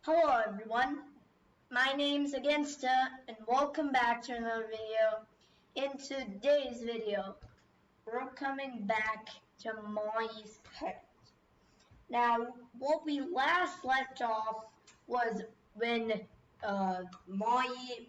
Hello everyone, my name's Againsta and welcome back to another video. In today's video, we're coming back to Maui's kite. Now, what we last left off was when Maui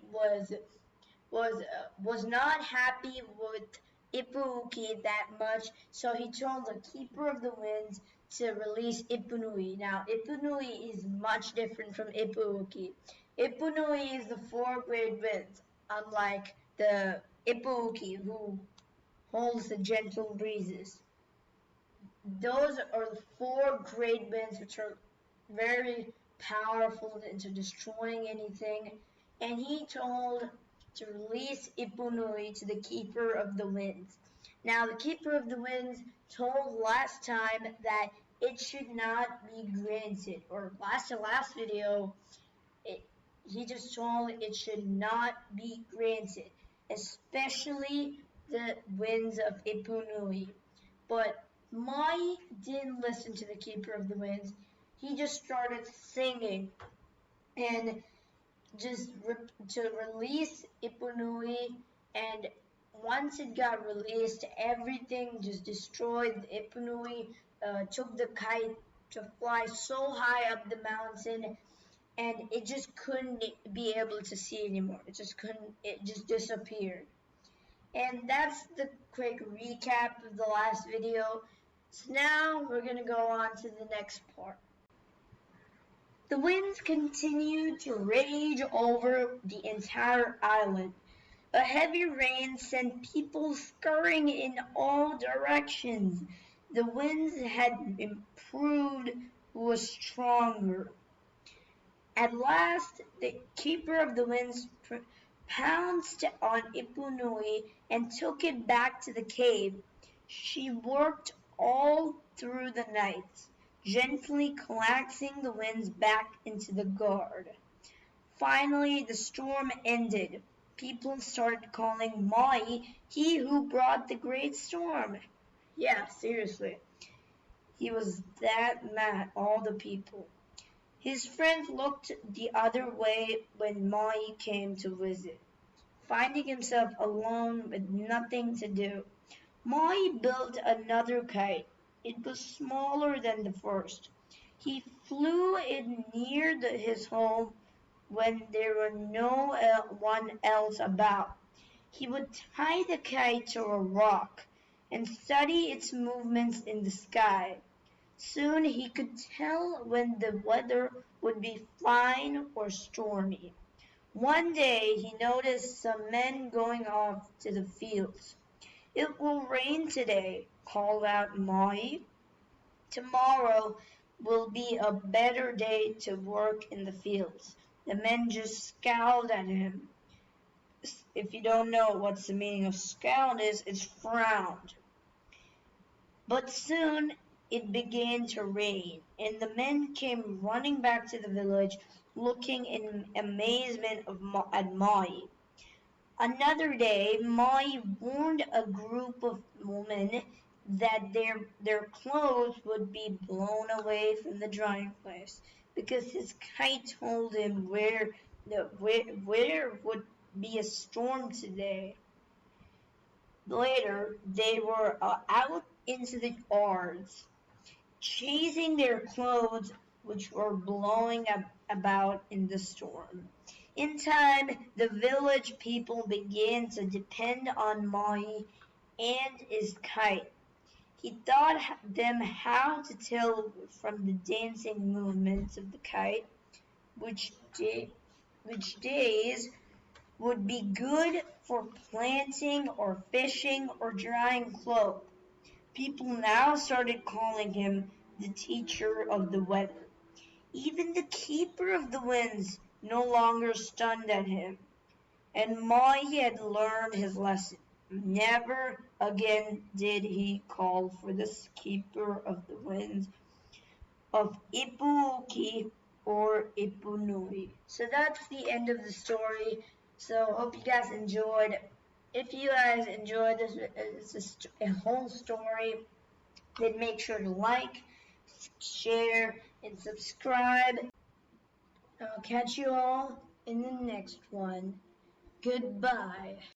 was not happy with Ipuuki that much, so he told the Keeper of the Winds to release Ipunui. Now, Ipunui is much different from Ipuuki. Ipunui is the four great winds, unlike the Ipuuki, who holds the gentle breezes. Those are the four great winds which are very powerful into destroying anything. And he told to release Ipunui to the Keeper of the Winds. Now, the Keeper of the Winds told last time that it should not be granted, or last video, he just told it should not be granted, especially the winds of Ipunui. But Mai didn't listen to the Keeper of the Winds. He just started singing and to release Ipunui, and once it got released, everything just destroyed. Ipunui took the kite to fly so high up the mountain, and it just couldn't be able to see anymore. It just disappeared. And that's the quick recap of the last video. So now we're going to go on to the next part. The winds continued to rage over the entire island. A heavy rain sent people scurrying in all directions. The winds had improved, was stronger. At last, the Keeper of the Winds pounced on Ipunui and took it back to the cave. She worked all through the night, gently coaxing the winds back into the guard. Finally, the storm ended. People started calling Maui he who brought the great storm. Yeah, seriously. He was that mad, all the people. His friends looked the other way when Maui came to visit. Finding himself alone with nothing to do, Maui built another kite. It was smaller than the first. He flew it near his home when there were no one else about. He would tie the kite to a rock and study its movements in the sky. Soon he could tell when the weather would be fine or stormy. One day he noticed some men going off to the fields. "It will rain today," called out Maui. "Tomorrow will be a better day to work in the fields." The men just scowled at him. If you don't know what's the meaning of scowled is, it's frowned. But soon it began to rain, and the men came running back to the village, looking in amazement at Maui. Another day, Maui warned a group of women that their clothes would be blown away from the drying place, because his kite told him where would be a storm today. Later, they were out into the yards, chasing their clothes which were blowing about in the storm. In time, the village people began to depend on Maui and his kite. He taught them how to tell from the dancing movements of the kite which days would be good for planting or fishing or drying clothes. People now started calling him the teacher of the weather. Even the Keeper of the Winds no longer stunned at him, and Maui had learned his lesson. Never again did he call for the Keeper of the Winds of Ipuuki or Ipunui. So that's the end of the story. So hope you guys enjoyed. If you guys enjoyed this, it's a whole story, then make sure to like, share, and subscribe. I'll catch you all in the next one. Goodbye.